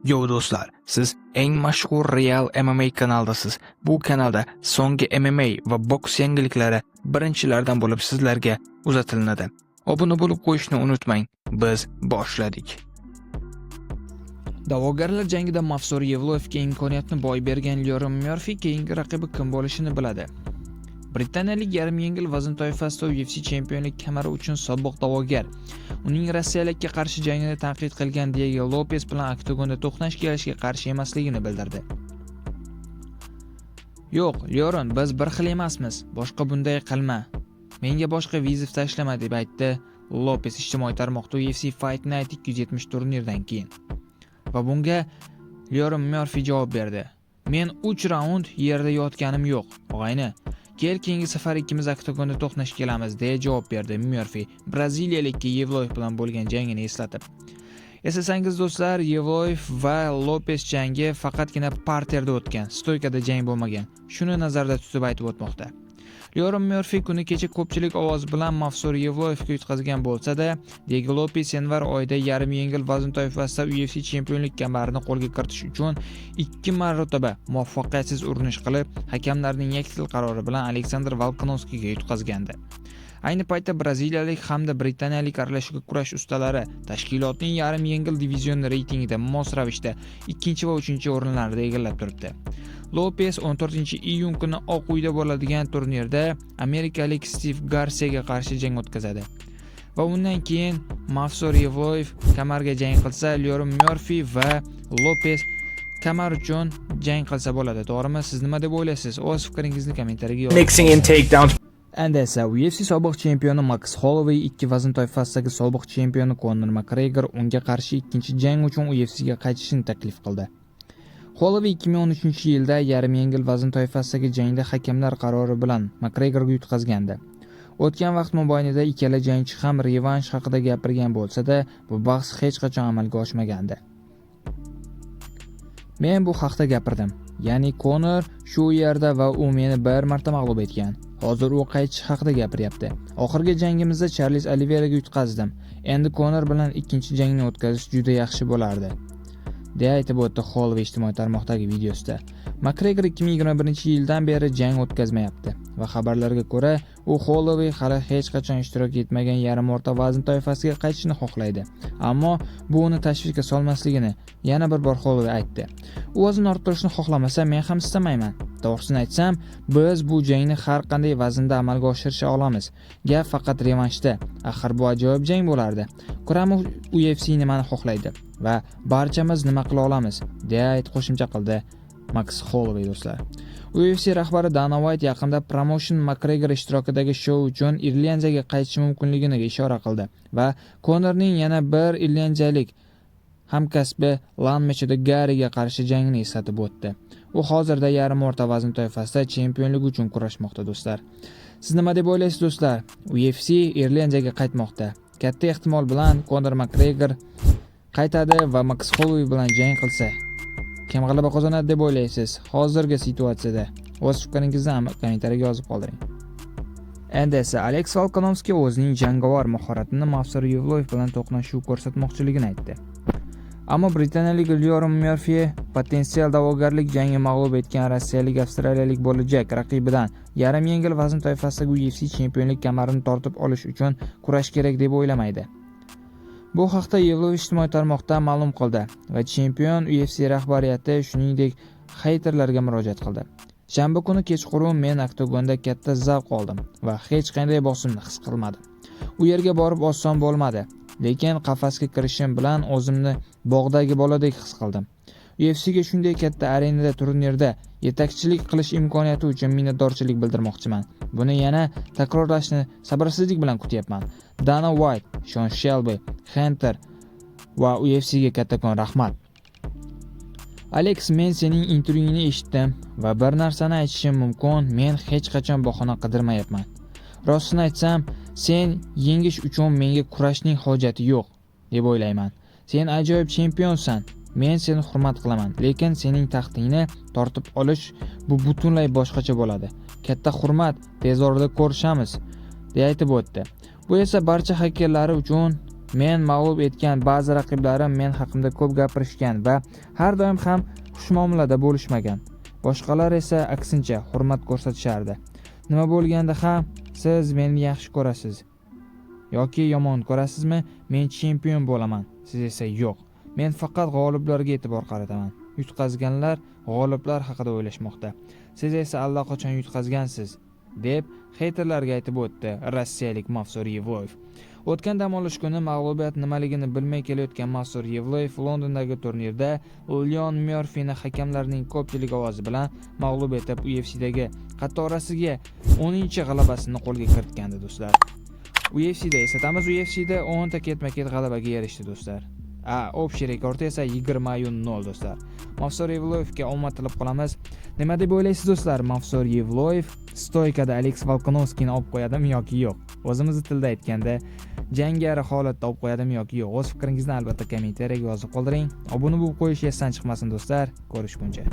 Yo do'stlar, siz eng mashhur Real MMA kanaldasiz. Bu kanalda so'nggi MMA va boks yangiliklari birinchilardan bo'lib sizlarga uzatilinadi. Obuna bo'lib qo'yishni unutmang. Biz boshladik. Da'vogarlar jangida Mafsor Yevloyevga imkoniyatni boy bergan Lyorim Murphy keyingi raqibi kim bo'lishini biladi. Britaniyalik yarim yengil vazn toifasida UFC chempionlik kamari uchun sobiq da'vogar uning rossiyalikka qarshi jangini tanqid qilgan Diego Lopes bilan oktagonda to'qnash kelishga qarshi emasligini bildirdi. Yo'q, Lyorim, biz bir xil emasmiz. Boshqa bunday qilma. Menga boshqa viziv tashlama deb aytdi Lopes ijtimoiy tarmoqda UFC Fight Night 270 turniridan keyin. Va bunga Lyorim Murphy javob berdi. Men 3 raund yerda yotganim yo'q, og'ayni. Keyingi safar ikkimiz oktagonda to'qnash kelamiz deya javob berdi Murphy braziliyalikka Yevloyev bilan bo'lgan jangini eslatib. Eslasangiz do'stlar, Yevloyev va Lopes jangi faqatgina parterda o'tgan, stoykada jang bo'lmagan. Shuni nazarda tutib aytib o'tmoqda. Lyorim Murphy kuni kecha ko'pchilik ovoz bilan Mafsor Yevloyevga yutqazgan bo'lsa-da, Diego Lopes yanvar oyida yarim yengil vazn toifasida UFC chempionlik kamarini qo'lga kiritish uchun 2 marotaba muvaffaqiyatsiz urinish qilib, hakamlarning yakdil qarori bilan Aleksandr Volkanovskiga yutqazgandi. Ayni paytda braziliyalik hamda britaniyalik aralashma kurash ustalari tashkilotning yarim yengil divizioni reytingida mos ravishda 2 va 3 o'rinlarni egallab turibdi. Lopes 14-iyun kuni Oq uyda bo'ladigan turnirda amerikalik Steve Garciaga qarshi jang o'tkazadi. Va undan keyin Mafsor Yevloyev kamarga jang qilsa, Lyorim Murphy va Lopes kamar uchun jang qilsa bo'ladi. To'g'rimi? Siz nima deb o'ylaysiz? O'z fikringizni kommentariyaga yozing. Mixing in takedowns. Endi esa UFC sobiq chempioni Max Holloway 2 vazn toifasidagi sobiq chempioni Conor McGregor unga qarshi ikkinchi jang uchun UFC'ga qaytishni taklif qildi. Holloway 2013-yilda yarim yengil vazn toifasidagi jangda hakamlar qarori bilan McGregorga yutqazgandi. O'tgan vaqt mobaynida ikkala jangchi ham revansh haqida gapirgan bo'lsa-da, bu bahs hech qachon amalga oshmagandi. Men bu haqda gapirdim. Ya'ni Conor shu yerda va u meni bir marta mag'lub etgan. Hozir u qaytish haqida gapiryapti. Oxirgi jangimizda Charles Oliveraga yutqazdim. Endi Conor bilan ikkinchi jangni o'tkazish juda yaxshi bo'lardi, deya aytib o'tdi Holloway ijtimoiy tarmoqdagi videosida. McGregor 2021-yildan beri jang o'tkazmayapti va xabarlarga ko'ra, u Holloway hali hech qachon ishtirok etmagan yarim o'rta vazn toifasiga qaytishni xohlaydi. Ammo bu uni tashvishga solmasligini yana bir bor Holloway aytdi. U vazn orttirishni xohlamasa, men ham istamayman. To'g'risini aytsam, biz bu jangni har qanday vaznda amalga oshirisha olamiz. Gap faqat revanshda. Axir bu ajoyib jang bo'lardi. Ko'ramiz UFC nimani xohlaydi va barchamiz nima qila olamiz, deya qo'shimcha qildi Max Holloway do'stlar. UFC rahbari Dana White yaqinda Promotion McGregor ishtirokidagi shou uchun Irlandiyaga qaytishi mumkinligiga ishora qildi va Conorning yana bir irlandiyalik hamkasbi Lanmechida Garyga qarshi jangini eslatib o'tdi. U hozirda yarim o'rta vazn toifasida chempionlik uchun kurashmoqda do'stlar. Siz nima deb o'ylaysiz do'stlar? UFC Irlandiyaga qaytmoqda. Katta ehtimol bilan Conor McGregor qaytadi va Max Holloway bilan jang qilsa, kim g'alaba qozonadi deb o'ylaysiz? Hozirgi situatsiyada o'z fikringizni kommentariyaga yozib qoldiring. Endi esa Alex Volkanovski o'zining jangovar mahoratini Mafsor Yevloyev bilan to'qnashuv ko'rsatmoqchiligini aytdi. Ammo britaniyalik Lyorim Murphy potensial da'vogarlik jangi mag'lub etgan rossiyalik avstraliyalik bo'lajak raqibidan yarim yengil vazn toifasidagi UFC chempionlik kamarini tortib olish uchun kurash kerak deb o'ylamaydi. Bu haqda Yevloyev ijtimoiy tarmoqda ma'lum qildi va chempion UFC rahbariyati shuningdek hayterlarga murojaat qildi. Shanba kuni kechqurun men oktagonda katta zavq oldim va hech qanday bosimni his qilmadim. U yerga borib oson bo'lmadi, lekin qafasga kirishim bilan o'zimni bog'dagi boladek his qildim. UFC'ga shunday katta arenada turnirda yetakchilik qilish imkoniyati uchun minnatdorchilik bildirmoqchiman. Buni yana takrorlashni sabrsizlik bilan kutyapman. Dana White, Sean Shelby, Hunter va UFC'ga kattakon rahmat. Alex, men sening intervyuni eshitdim va bir narsani aytishim mumkin, men hech qachon bahona qidirmayapman. Rostini aytsam, sen yengish uchun menga kurashning hojati yo'q deb o'ylayman. Sen ajoyib chempionsan. Men seni hurmat qilaman, lekin sening taxtingni tortib olish bu butunlay boshqacha bo'ladi. Katta hurmat, tez orada ko'rishamiz, deya aytib o'tdi. Bu esa barcha hakerlari uchun Men mag'lub etgan ba'zi raqiblarim men haqimda ko'p gapirishgan va har doim ham xushmuomalada bo'lishmagan. Boshqalar esa aksincha hurmat ko'rsatishardi. Nima bo'lganda ham siz meni yaxshi ko'rasiz yoki yomon ko'rasizmi? Men chempion bo'laman, siz esa yo'q. Men faqat g'oliblarga e'tibor qarataman. Yutqazganlar g'oliblar haqida o'ylashmoqda. Siz esa allaqachon yutqazgansiz, deb heyterlarga aytib o'tdi rossiyalik Mavsur Yevloyev. O'tgan dam olish kuni mag'lubiyat nimaligini bilmay kelayotgan Mavsur Yevloyev Londondagi turnirda Leon Murfini hakamlarning ko'pchilik ovozi bilan mag'lub etib, UFC'dagi qatorasiga 10-g'alabasini qo'lga kiritgandi do'stlar. UFC'da eslatamiz, UFC'da 10 ta ketma-ket g'alabaga erishdi do'stlar. Общий rekordi esa 20-0 do'stlar. Mavsur Yevloyevga omad tilab qolamiz. Nima deb o'ylaysiz do'stlar? Mavsur Yevloyev stoykada Alex Volkanovskini olib qo'yadimi yoki yo'q? O'zimiz tilda aytganda, jangari holatda olib qo'yadimi yoki yo'q? O'z fikringizni albatta kommentariyaga yozib qoldiring. Obuna bo'lib qo'yish esdan chiqmasin do'stlar. Ko'rishguncha.